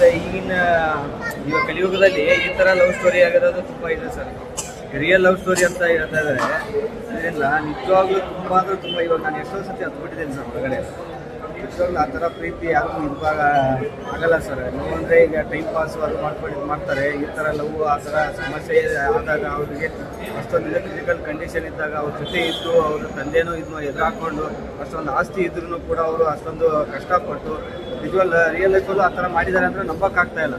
ಮತ್ತೆ ಇವಾಗ ಕಲಿಯುಗದಲ್ಲಿ ಈ ತರ ಲವ್ ಸ್ಟೋರಿ ಆಗಿರೋದು ತುಂಬಾ ಇದೆ ಸರ್. ರಿಯಲ್ ಲವ್ ಸ್ಟೋರಿ ಅಂತ ಹೇಳ್ತಾ ಇದ್ದಾರೆ. ಇದರಿಂದ ನಿಜವಾಗ್ಲೂ ತುಂಬಾ ಅಂದ್ರೆ ತುಂಬಾ, ಇವಾಗ ನಾನು ಎಷ್ಟೋ ಸತಿ ಹತ್ಬಿಟ್ಟಿದ್ದೇನೆ ಸರ್ ಹೊರಗಡೆ. ನಿಜವಾಗ್ಲೂ ಆ ಥರ ಪ್ರೀತಿ ಯಾರಿಗೂ ಇವಾಗ ಆಗಲ್ಲ ಸರ್. ಲವ್ ಅಂದರೆ ಈಗ ಟೈಮ್ ಪಾಸ್ ಅದು ಮಾಡ್ತಾರೆ. ಈ ಥರ ಲವ್ ಆ ಥರ ಸಮಸ್ಯೆ ಆದಾಗ ಅವ್ರಿಗೆ ಅಷ್ಟೊಂದು ಫಿಸಿಕಲ್ ಕಂಡೀಷನ್ ಇದ್ದಾಗ ಅವ್ರ ಜೊತೆ ಇದ್ದು ಅವ್ರ ತಂದೆನೂ ಇದನ್ನು ಎದುರಾಕೊಂಡು ಅಷ್ಟೊಂದು ಆಸ್ತಿ ಇದ್ರೂ ಕೂಡ ಅವರು ಅಷ್ಟೊಂದು ಕಷ್ಟಪಟ್ಟು ರಿಯಲ್ ಲೈಫಲ್ಲೂ ಆ ಥರ ಮಾಡಿದ್ದಾರೆ ಅಂದರೆ ನಂಬೋಕ್ಕಾಗ್ತಾ ಇಲ್ಲ.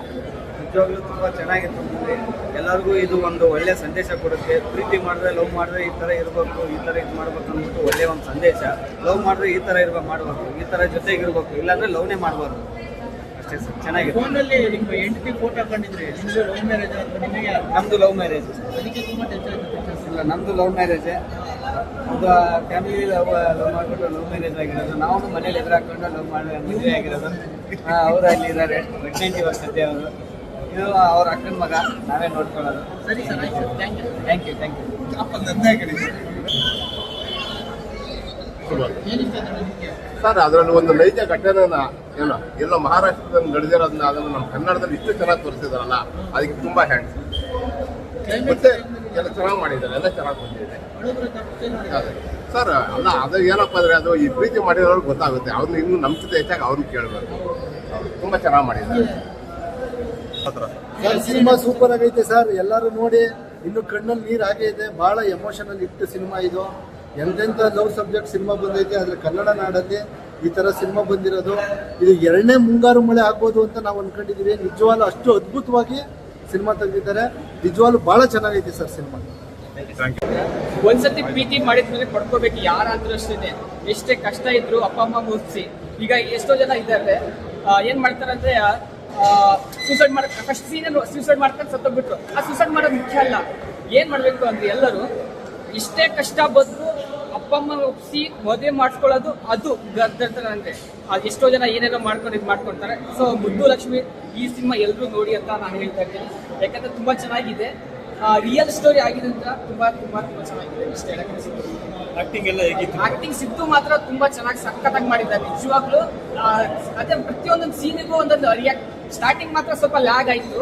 ನಿಜವಾಗ್ಲೂ ತುಂಬ ಚೆನ್ನಾಗಿತ್ತು ಮೂವಿ. ಎಲ್ಲರಿಗೂ ಇದು ಒಂದು ಒಳ್ಳೆಯ ಸಂದೇಶ ಕೊಡುತ್ತೆ. ಪ್ರೀತಿ ಮಾಡಿದ್ರೆ ಲವ್ ಮಾಡಿದ್ರೆ ಈ ಥರ ಇರಬೇಕು, ಈ ಥರ ಇದು ಮಾಡ್ಬೇಕು ಅಂದ್ಬಿಟ್ಟು ಒಳ್ಳೆಯ ಒಂದು ಸಂದೇಶ. ಲವ್ ಮಾಡಿದ್ರೆ ಈ ಥರ ಮಾಡಬೇಕು, ಈ ಥರ ಜೊತೆಗಿರ್ಬೇಕು, ಇಲ್ಲಾಂದರೆ ಲವ್ನೇ ಮಾಡಬಾರ್ದು ಅಷ್ಟೇ ಸರ್. ಚೆನ್ನಾಗಿದೆ. ಫೋನಲ್ಲಿ ನಿಮ್ಮ ಹೆಂಡತಿ ಫೋಟೋ ಹಾಕೊಂಡಿದ್ರೆ ನಿಮ್ಮದು ಲವ್ ಮ್ಯಾರೇಜ್ ಅಥವಾ ನಿಮಗೆ? ನಮ್ಮದು ಲವ್ ಮ್ಯಾರೇಜ್. ಅದಕ್ಕೆ ತುಂಬ ಟೆನ್ಷನ್ ಇಲ್ಲ, ನಮ್ಮದು ಲವ್ ಮ್ಯಾರೇಜೇ. ಅದು ಫ್ಯಾಮಿಲಿ ಲವ್ ಮಾಡಿಬಿಟ್ಟು ಲವ್ ಮ್ಯಾರೇಜ್ ಆಗಿರೋದು. ನಾವು ಮನೇಲಿ ಎದುರಾಕೊಂಡು ಲವ್ ಮಾಡಿ ಮದುವೆ ಆಗಿರೋದು. ಅವರು ಅಲ್ಲಿ ಇದ್ದಾರೆ, ಪ್ರೆಗ್ನೆಂಟ್ ಇವಾಗ ಸದ್ಯ ಅವರು. ಇದು ಅವ್ರ ಅಕ್ಕನ ಮಗ, ನಾವೇ ನೋಡ್ಕೊಳ್ಳೋದು. ಸರಿ ಸರ್, ಆಯ್ತು, thank you. Thank you thank you. Sir, ಅದರಲ್ಲಿ ಒಂದು ನೈಜ ಘಟನೆನ ಏನೋ ಎಲ್ಲೋ ಮಹಾರಾಷ್ಟ್ರದಲ್ಲಿ ನಡೆದಿರೋದನ್ನ ಅದನ್ನು ನಮ್ಮ ಕನ್ನಡದಲ್ಲಿ ಇಷ್ಟು ಚೆನ್ನಾಗಿ ತೋರಿಸಿದಾರಲ್ಲ, ಅದಕ್ಕೆ ತುಂಬಾ ಹ್ಯಾಂಡ್ಸ್. ಮತ್ತೆ ಎಲ್ಲ ಚೆನ್ನಾಗಿ ಮಾಡಿದ್ದಾರೆ, ಎಲ್ಲ ಚೆನ್ನಾಗಿ ಬಂದಿದೆ ಸರ್. ಅಲ್ಲ, ಅದು ಏನಪ್ಪ ಅಂದ್ರೆ ಅದು ಈ ಪ್ರೀತಿ ಮಾಡಿರೋರು ಗೊತ್ತಾಗುತ್ತೆ. ಅವ್ರನ್ನ ಇನ್ನೂ ನಮ್ಗಿಂತ ಹೆಚ್ಚಾಗಿ ಅವ್ರನ್ನ ಕೇಳಬೇಕು. ತುಂಬಾ ಚೆನ್ನಾಗಿ ಮಾಡಿದ್ದಾರೆ ಸರ್. ಸಿನಿಮಾ ಸೂಪರ್ ಆಗೈತೆ ಸರ್, ಎಲ್ಲರೂ ನೋಡಿ. ಇನ್ನು ಕಣ್ಣಲ್ಲಿ ನೀರು ಹಾಗೆ ಇದೆ. ಭಾಳ ಎಮೋಷನಲ್ ಇಟ್ಟು ಸಿನಿಮಾ ಇದು. ಎಂತೆಂಥ ಲವ್ ಸಬ್ಜೆಕ್ಟ್ ಸಿನಿಮಾ ಬಂದೈತೆ. ಅದ್ರ ಕನ್ನಡ ನಾಡಲ್ಲಿ ಈ ಥರ ಸಿನಿಮಾ ಬಂದಿರೋದು, ಇದು 2ನೇ ಮುಂಗಾರು ಮಳೆ ಆಗ್ಬೋದು ಅಂತ ನಾವು ಅಂದ್ಕೊಂಡಿದ್ದೀವಿ. ನಿಜವಾಗ್ಲೂ ಅಷ್ಟು ಅದ್ಭುತವಾಗಿ ಸಿನಿಮಾ ತೆಗೆದಿದ್ದಾರೆ. ನಿಜವಾಗ್ಲೂ ಭಾಳ ಚೆನ್ನಾಗೈತೆ ಸರ್ ಸಿನಿಮಾ. ಒಂದ್ಸತಿ ಪ್ರೀತಿ ಮಾಡಿದ್ಮೇಲೆ ಪಡ್ಕೋಬೇಕು, ಯಾರಾದ್ರೂ ಅಷ್ಟೇ. ಎಷ್ಟೇ ಕಷ್ಟ ಇದ್ರು ಅಪ್ಪ ಅಮ್ಮ ಮುಗಿಸಿ. ಈಗ ಎಷ್ಟೋ ಜನ ಇದ್ದಾರೆ ಏನ್ ಮಾಡ್ತಾರಂದ್ರೆ ಸೂಸೈಡ್ ಮಾಡ ಫಸ್ಟ್ ಸೀಸನ್ ಸೂಸೈಡ್ ಮಾಡ್ಕೊಂಡು ಸತ್ತೋಗ್ಬಿಟ್ರು. ಆ ಸೂಸೈಡ್ ಮಾಡೋದು ಮುಖ್ಯ ಅಲ್ಲ. ಏನ್ ಮಾಡ್ಬೇಕು ಅಂದ್ರೆ ಎಲ್ಲರೂ ಇಷ್ಟೇ ಕಷ್ಟ ಬಂದು ಅಪ್ಪ ಅಮ್ಮ ಒಪ್ಸಿ ಮದುವೆ ಮಾಡ್ಕೊಳ್ಳೋದು ಅದು ಗರ್ತರ ಅಂದ್ರೆ. ಅದು ಎಷ್ಟೋ ಜನ ಏನೇನೋ ಮಾಡ್ಕೊಂಡು ಇದು ಮಾಡ್ಕೊಳ್ತಾರೆ. ಸೊ ಮುದ್ದು ಲಕ್ಷ್ಮಿ ಈ ಸಿನಿಮಾ ಎಲ್ಲರೂ ನೋಡಿ ಅಂತ ನಾನು ಹೇಳ್ತಾ ಇದ್ದೀನಿ. ಯಾಕಂದ್ರೆ ತುಂಬಾ ಚೆನ್ನಾಗಿದೆ, ರಿಯಲ್ ಸ್ಟೋರಿ ಆಗಿದೆ ಅಂತ. ತುಂಬಾ ತುಂಬಾ ತುಂಬಾ ಚೆನ್ನಾಗಿದೆ. ಇಷ್ಟೇ ಆಕ್ಟಿಂಗ್ ಎಲ್ಲ ಹೇಗಿತ್ತು? ಆಕ್ಟಿಂಗ್ ಸಿದ್ದು ಮಾತ್ರ ತುಂಬಾ ಚೆನ್ನಾಗಿ ಸಖತ್ತಾಗಿ ಮಾಡಿದ್ದಾರೆ ನಿಜವಾಗ್ಲೂ. ಅದೇ ಪ್ರತಿಯೊಂದೊಂದು ಸೀನಿಗೂ ಒಂದೊಂದು ರಿಯಾಕ್ಟ್. ಸ್ಟಾರ್ಟಿಂಗ್ ಮಾತ್ರ ಸ್ವಲ್ಪ ಲ್ಯಾಗ್ ಆಯ್ತು.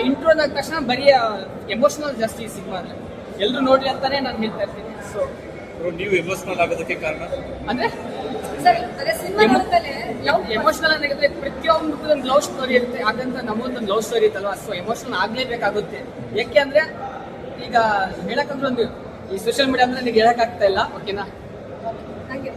ಇಂಟ್ರೋ ಆದ ತಕ್ಷಣ ಬರೀ ಎಮೋಷನಲ್ ಜಾಸ್ತಿ ಈ ಸಿನಿಮಾ. ಎಲ್ಲರೂ ನೋಡ್ಲಿ ಅಂತಾನೆ ನಾನು ಹೇಳ್ತಾ ಇರ್ತೀನಿ. ಸೊ ನೀವು ಎಮೋಷನಲ್ ಆಗೋದಕ್ಕೆ ಕಾರಣ ಅಂದ್ರೆ ಎಮೋಷನಲ್ ಅನ್ನೋದ್ರೆ ಪ್ರತಿಯೊಂದು ಒಂದು ಲವ್ ಸ್ಟೋರಿ ಇರುತ್ತೆ. ಹಾಗಂತ ನಮ್ಮೊಂದೊಂದು ಲವ್ ಸ್ಟೋರಿ ಇತ್ತಲ್ವಾ. ಸೊ ಎಮೋಷನಲ್ ಆಗ್ಲೇಬೇಕಾಗುತ್ತೆ. ಯಾಕೆ ಅಂದ್ರೆ ಈಗ ಹೇಳಕ್ಕಂದ್ರೆ ಒಂದು ಈ ಸೋಷಿಯಲ್ ಮೀಡಿಯಾ ಅಂದ್ರೆ ಹೇಳಕ್ ಆಗ್ತಾ ಇಲ್ಲ. ಓಕೆನಾ? Thank you.